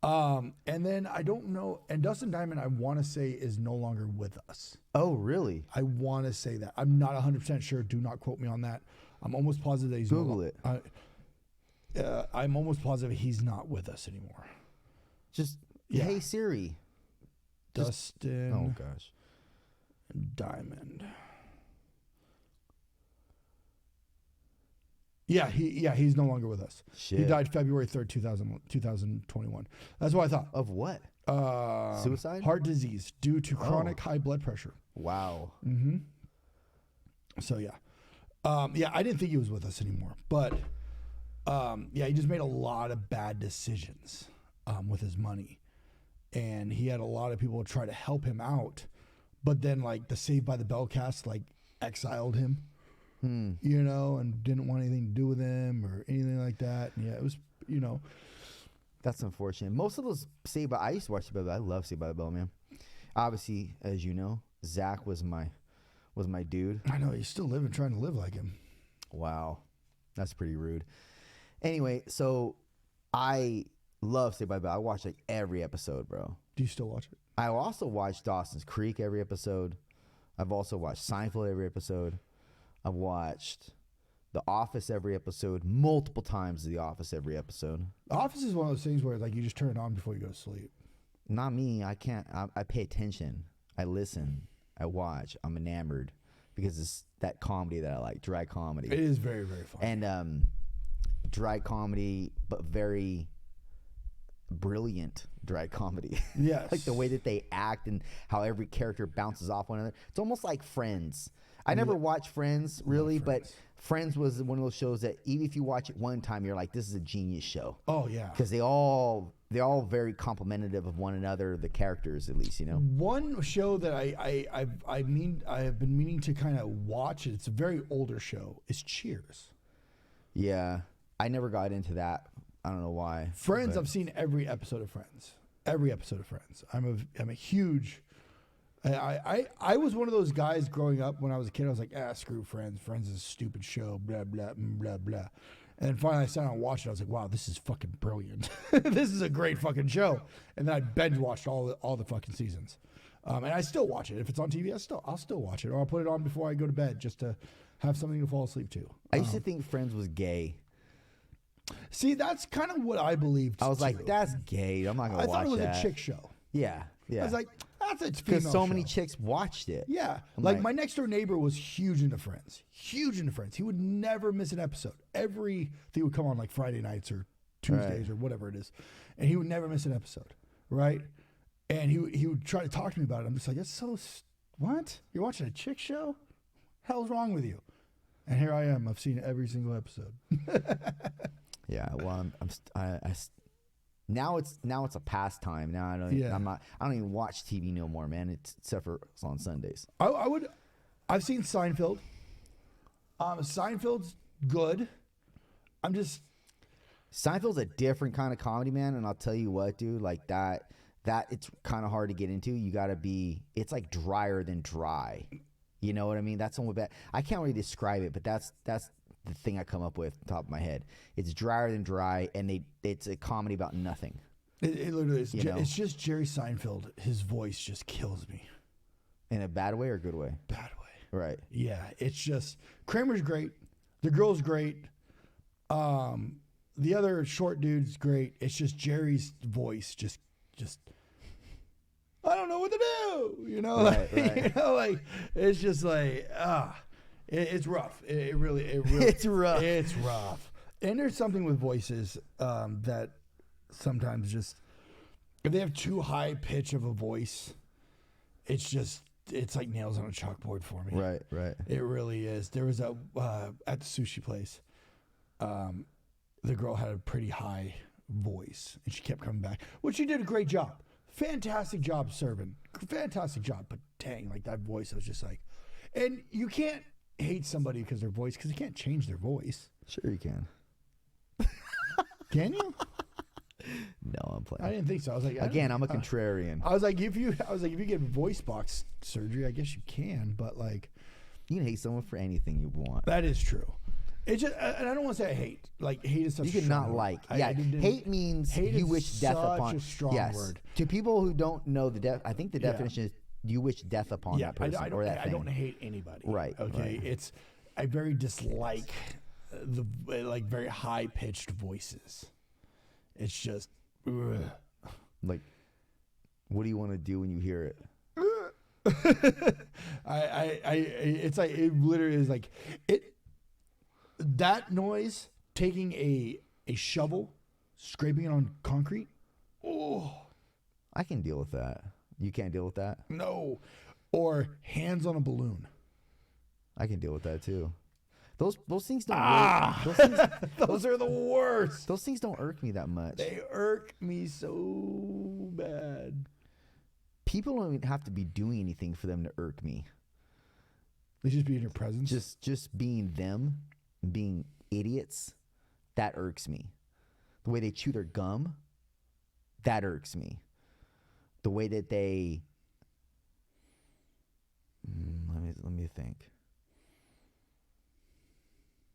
And then I don't know. And Dustin Diamond, I want to say, is no longer with us. Oh, really? I want to say that. I'm not 100% sure. Do not quote me on that. I'm almost positive that he's Google it. I'm almost positive he's not with us anymore. Just, hey, Siri. Dustin Oh, gosh. Diamond. He's no longer with us. Shit. He died February 3rd, 2021. That's what I thought. Of what? Suicide? Heart disease due to chronic high blood pressure. Wow. Mm-hmm. So, I didn't think he was with us anymore. But, he just made a lot of bad decisions with his money. And he had a lot of people try to help him out. But then, like, the Saved by the Bell cast, like, exiled him. You know, and didn't want anything to do with him or anything like that. And it was, you know. That's unfortunate. Most of those I used to watch Saved by the Bell. I love Saved by the Bell, man. Obviously, as you know, Zach was my dude. I know, he's still living, trying to live like him. Wow. That's pretty rude. Anyway, so I love Saved by the Bell. I watch like every episode, bro. Do you still watch it? I also watch Dawson's Creek every episode. I've also watched Seinfeld every episode. I've watched The Office every episode, multiple times The Office every episode. The Office is one of those things where like you just turn it on before you go to sleep. Not me. I can't. I pay attention. I listen. I watch. I'm enamored because it's that comedy that I like, dry comedy. It is very, very funny. And dry comedy, but very brilliant dry comedy. Yes. Like the way that they act and how every character bounces off one another. It's almost like Friends. I never watched Friends really, but Friends was one of those shows that even if you watch it one time, you're like, this is a genius show. Oh yeah, because they're all very complimentary of one another, the characters at least, you know. One show that I have been meaning to kind of watch. It's a very older show. Is Cheers. Yeah, I never got into that. I don't know why. Friends. I've seen every episode of Friends. I'm a huge. I was one of those guys growing up when I was a kid. I was like, screw Friends. Friends is a stupid show, blah, blah, blah, blah. And then finally I sat down and watched it. I was like, wow, this is fucking brilliant. This is a great fucking show. And then I binge watched all the fucking seasons. And I still watch it. If it's on TV, I'll still watch it. Or I'll put it on before I go to bed just to have something to fall asleep to. I used to think Friends was gay. See, that's kind of what I believed. I was like, that's gay. I'm not going to watch that. I thought it was a chick show. Yeah. I was like, that's a female because so many show. chicks watched it. Yeah. Like my next door neighbor was huge into Friends. He would never miss an episode. He would come on like Friday nights or Tuesdays or whatever it is. And he would never miss an episode. Right? And he would try to talk to me about it. I'm just like, that's so, what? You're watching a chick show? Hell's wrong with you? And here I am. I've seen every single episode. Yeah. Well, Now it's a pastime. Now I don't even watch TV no more, man. Except for it's on Sundays. I've seen Seinfeld. Seinfeld's good. Seinfeld's a different kind of comedy, man, and I'll tell you what, dude, like that it's kind of hard to get into. You got to it's like drier than dry. You know what I mean? That's somewhat bad. I can't really describe it, but that's the thing I come up with top of my head. It's drier than dry, and it's a comedy about nothing. It literally is. It's just Jerry Seinfeld. His voice just kills me. In a bad way or good way? Bad way. Right. Yeah, it's just Kramer's great. The girl's great. The other short dude's great. It's just Jerry's voice just I don't know what to do. You know, right. You know, like it's just like it's rough. It really it's rough. It's rough. And there's something with voices that sometimes just if they have too high pitch of a voice, it's like nails on a chalkboard for me. Right. It really is. There was at the sushi place, the girl had a pretty high voice, and she kept coming back, which she did a great job. Fantastic job serving. Fantastic job. But dang, like that voice, I was just like, and you can't hate somebody because their voice, because you can't change their voice. Sure you can. Can you? No, I'm playing. I didn't think so. I was like, again, I'm a contrarian. I was like, if you get voice box surgery, I guess you can, but like, you can hate someone for anything you want. That is true. It's just, and I don't want to say I hate. Like hate is such. You a can not strong like. word. Yeah, hate means hate you is wish death upon. Such a strong word. To people who don't know I think the definition is you wish death upon that person or that thing. I don't hate anybody. Right. Okay. Right. I very dislike the like very high pitched voices. It's just like, what do you want to do when you hear it? It's like it literally is like it. That noise, taking a shovel, scraping it on concrete. Oh, I can deal with that. You can't deal with that? No. Or hands on a balloon. I can deal with that too. Those things don't irk. Those are the worst. Those things don't irk me that much. They irk me so bad. People don't even have to be doing anything for them to irk me. They just be in your presence. Just being them, being idiots, that irks me. The way they chew their gum, that irks me. The way that they let me think.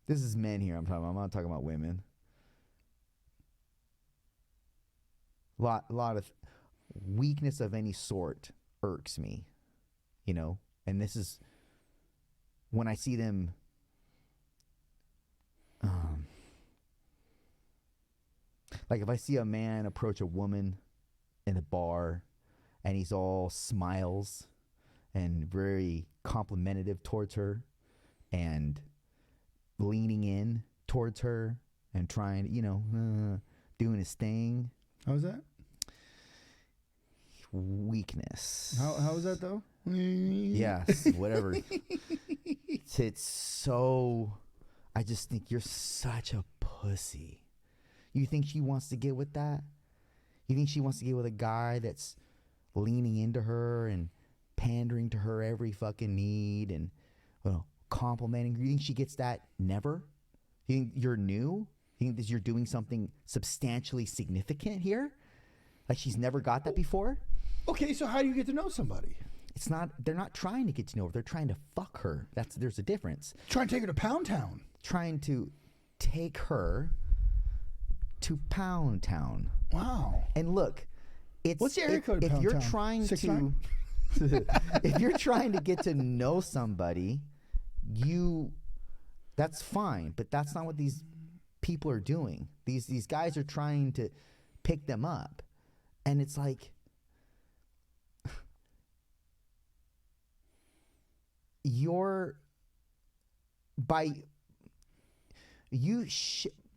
This is men here I'm talking about. I'm not talking about women. Lot of weakness of any sort irks me, you know? And this is when I see them like if I see a man approach a woman in a bar and he's all smiles and very complimentative towards her and leaning in towards her and trying, doing his thing. How is that? Weakness. How is that though? Yes, whatever. It's so, I just think you're such a pussy. You think she wants to get with that? You think she wants to get with a guy that's leaning into her and pandering to her every fucking need and complimenting her? You think she gets that? Never? You think you're new? You think that you're doing something substantially significant here? Like she's never got that before? Okay, so how do you get to know somebody? They're not trying to get to know her. They're trying to fuck her. There's a difference. Trying to take her to Pound Town. Trying to take her to Pound Town. Wow. And look, what's the area code of Pound Town? If you're trying to get to know somebody, that's fine, but that's not what these people are doing. These guys are trying to pick them up. And it's like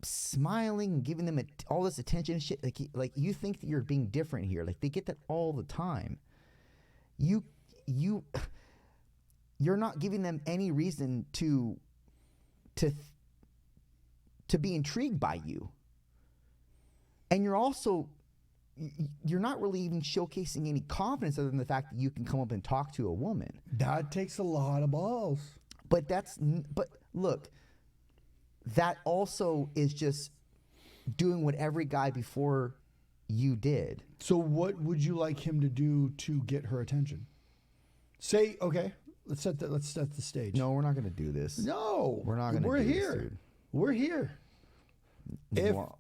smiling and giving them all this attention and shit, like you think that you're being different here. Like they get that all the time. You're not giving them any reason to be intrigued by you. And you're not really even showcasing any confidence other than the fact that you can come up and talk to a woman. That takes a lot of balls. But look, that also is just doing what every guy before you did. So what would you like him to do to get her attention? Say, okay, let's set the stage. No, we're not going to do this. No, we're not going to do this, dude. We're here.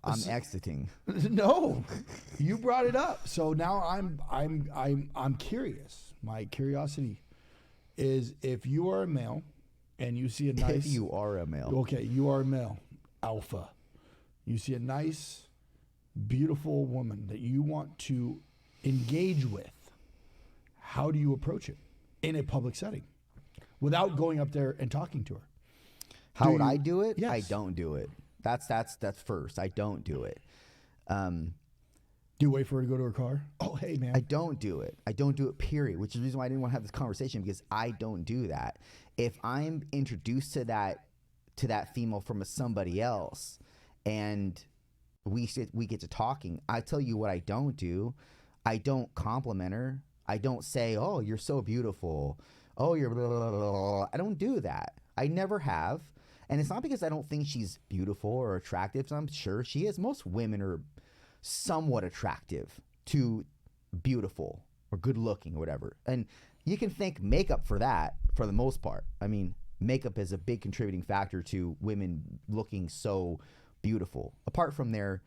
I'm exiting. No, you brought it up. So now I'm curious. My curiosity is if you are a male and you see a nice... If you are a male. Okay, you are a male. Alpha. You see a nice, beautiful woman that you want to engage with. How do you approach it in a public setting without going up there and talking to her? How would I do it? Yes. I don't do it. That's first. I don't do it. Do you wait for her to go to her car? Oh, hey, man. I don't do it. I don't do it, period, which is the reason why I didn't want to have this conversation, because I don't do that. If I'm introduced to that female from somebody else and we get to talking, I tell you what I don't do. I don't compliment her. I don't say, oh, you're so beautiful. Oh, you're blah, blah, blah, blah. I don't do that. I never have. And it's not because I don't think she's beautiful or attractive. I'm sure she is. Most women are somewhat attractive to beautiful or good looking or whatever. And you can thank makeup for that for the most part. I mean, makeup is a big contributing factor to women looking so beautiful. Apart from their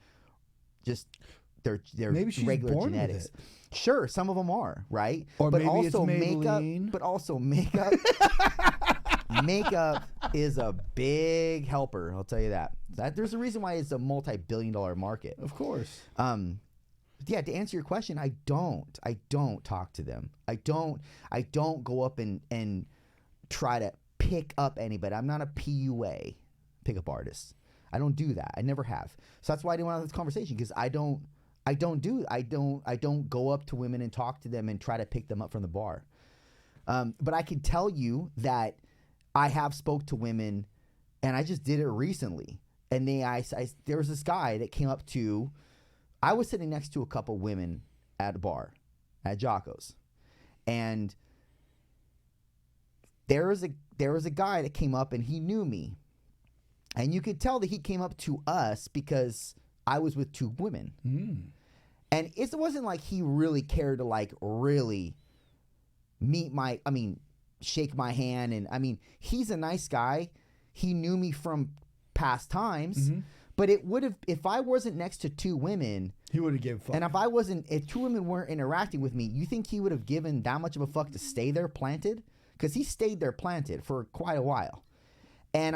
Maybe she's regular born genetics. with it. Sure, some of them are, right? Or but maybe also it's makeup. Maybelline. But also makeup. Makeup is a big helper. I'll tell you that. There's a reason why it's a multi-billion-dollar market. Of course. Yeah, to answer your question, I don't talk to them. I don't go up and try to pick up anybody. I'm not a PUA, pickup artist. I don't do that. I never have. So that's why I didn't want to have this conversation, because I don't go up to women and talk to them and try to pick them up from the bar. But I can tell you that I have spoke to women, and I just did it recently. And there was this guy that came up to. I was sitting next to a couple women at a bar at Jocko's, and there was a guy that came up and he knew me, and you could tell that he came up to us because I was with two women, and it wasn't like he really cared to like really shake my hand, and he's a nice guy. He knew me from past times. But it would have, if I wasn't next to two women, he would have given a fuck. And if two women weren't interacting with me, you think he would have given that much of a fuck to stay there planted? Because he stayed there planted for quite a while, and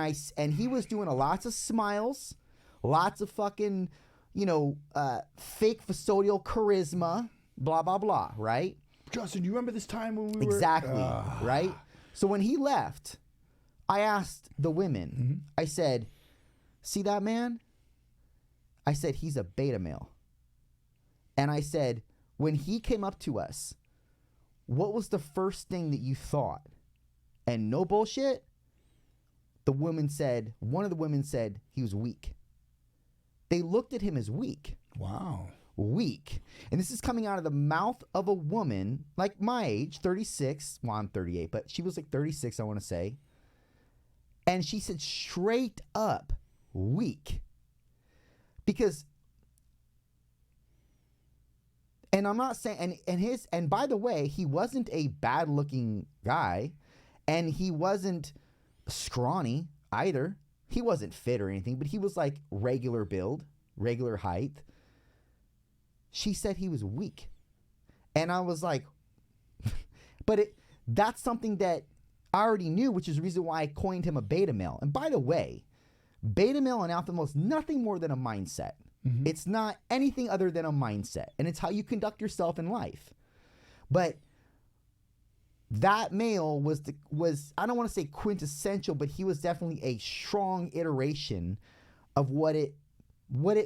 he was doing lots of smiles, lots of fucking, fake custodial charisma, blah blah blah, right? Justin, you remember this time when we exactly right? So when he left, I asked the women. I said, "See that man?" I said, "He's a beta male." And I said, when he came up to us, what was the first thing that you thought? And no bullshit, one of the women said he was weak. They looked at him as weak. Wow. Weak. And this is coming out of the mouth of a woman like my age, 36. Well, I'm 38, but she was like 36, I want to say. And she said straight up, weak. Because, and I'm not saying, and by the way, he wasn't a bad looking guy, and he wasn't scrawny either. He wasn't fit or anything, but he was like regular build, regular height. She said he was weak. And I was like, that's something that I already knew, which is the reason why I coined him a beta male. And by the way, beta male and alpha male is nothing more than a mindset. It's not anything other than a mindset. And it's how you conduct yourself in life. But that male was I don't want to say quintessential, but he was definitely a strong iteration of what it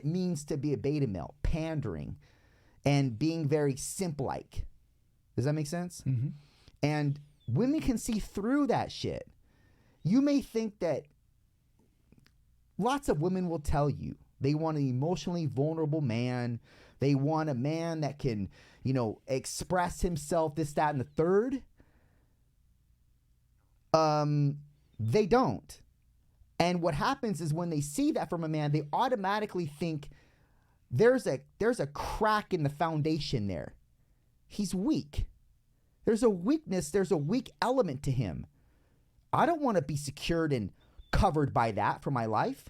means to be a beta male, pandering and being very simp-like. Does that make sense? And women can see through that shit. You may think that lots of women will tell you they want an emotionally vulnerable man. They want a man that can, express himself, this, that, and the third. They don't. And what happens is when they see that from a man, they automatically think there's a crack in the foundation there. He's weak. There's a weakness. There's a weak element to him. I don't want to be secured and covered by that for my life.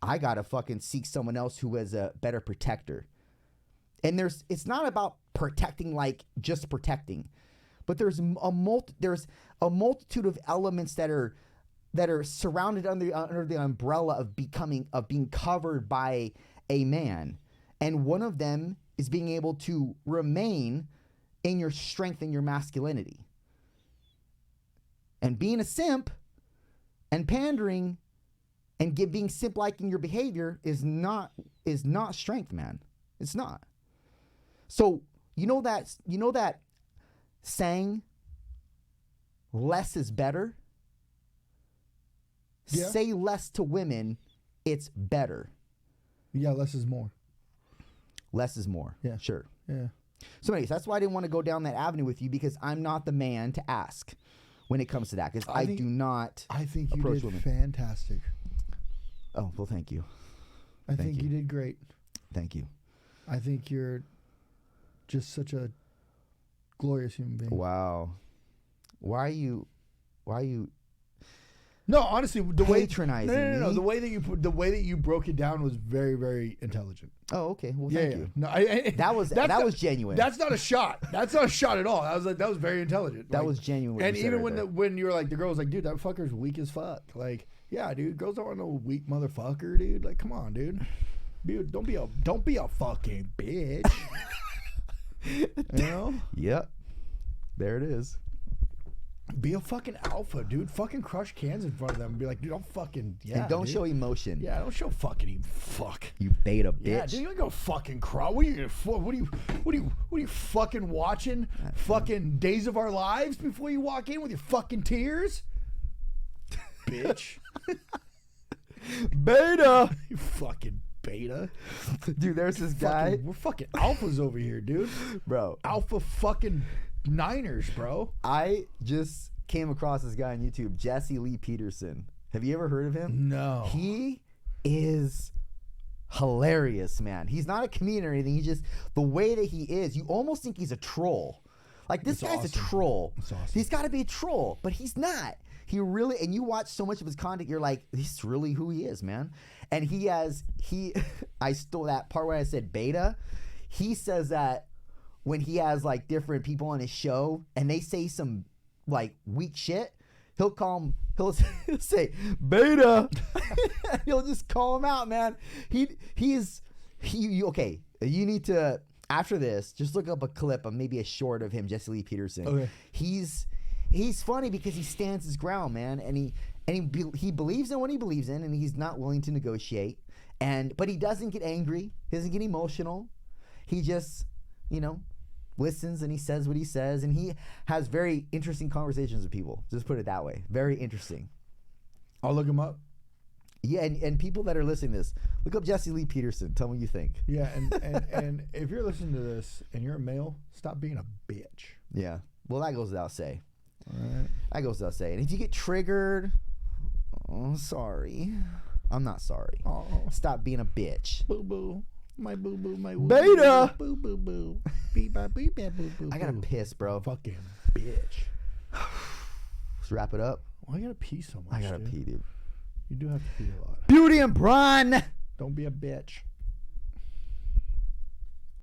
I got to fucking seek someone else who is a better protector. And it's not about protecting, like just protecting, but there's a multitude of elements that are surrounded under the umbrella of being covered by a man. And one of them is being able to remain in your strength and your masculinity. And being a simp and pandering and being simp-like in your behavior is not strength, man. It's not. So you know that saying, less is better? Yeah. Say less to women, it's better. Yeah, less is more. Less is more. Yeah. Sure. Yeah. So anyways, that's why I didn't want to go down that avenue with you, because I'm not the man to ask when it comes to that, because I do not I think you did women. Fantastic. Oh, well, thank you. I think you did great. Thank you. I think you're just such a glorious human being. Wow. Why are you No, honestly, the way patronizing no. me. The way that you broke it down was very, very intelligent. Oh, okay. Well, thank you. No, That was genuine. That's not a shot. That's not a shot at all. That was very intelligent. That was genuine. And even when you were like, the girl was like, dude, that fucker's weak as fuck. Like, yeah, dude, girls don't want no weak motherfucker, dude. Like, come on, dude. Dude, don't be a fucking bitch. You know? Yep. There it is. Be a fucking alpha, dude. Fucking crush cans in front of them and be like, dude, and don't show emotion. Yeah, don't show fucking fuck. You beta bitch. Yeah, dude, you don't go fucking cry. What are you fucking watching? Fucking Days of Our Lives before you walk in with your fucking tears? Bitch. Beta. You fucking beta. Dude, there's this guy. We're fucking alphas over here, dude. Bro. Alpha fucking Niners, bro. I just came across this guy on YouTube, Jesse Lee Peterson. Have you ever heard of him? No. He is hilarious, man. He's not a comedian or anything. He just, the way that he is, you almost think he's a troll. Like, this guy's a troll. That's awesome. He's got to be a troll, but he's not. He really, and you watch so much of his content, you're like, this is really who he is, man. And I stole that part where I said beta. He says that when he has like different people on his show and they say some like weak shit, he'll say beta. He'll just call him out, man. Okay, you need to, after this, just look up a clip of maybe a short of him, Jesse Lee Peterson. Okay. He's funny because he stands his ground, man, and he believes in what he believes in, and he's not willing to negotiate. But he doesn't get angry. He doesn't get emotional. He just, listens, and he says what he says, and he has very interesting conversations with people. Just put it that way. Very interesting. I'll look him up. Yeah, and people that are listening to this, look up Jesse Lee Peterson. Tell me what you think. Yeah, and if you're listening to this and you're a male, stop being a bitch. Yeah. Well, that goes without saying. All right. That goes without saying. If you get triggered, sorry. I'm not sorry. Oh. Stop being a bitch. Boo boo. My boo boo. My boo. Beta. Boo boo boo. Beep bop beep bop boo boo. I gotta piss, bro. Fucking bitch. Let's wrap it up. Why you gotta pee so much? I gotta pee, dude. You do have to pee a lot. Beauty and Brawn. Don't be a bitch.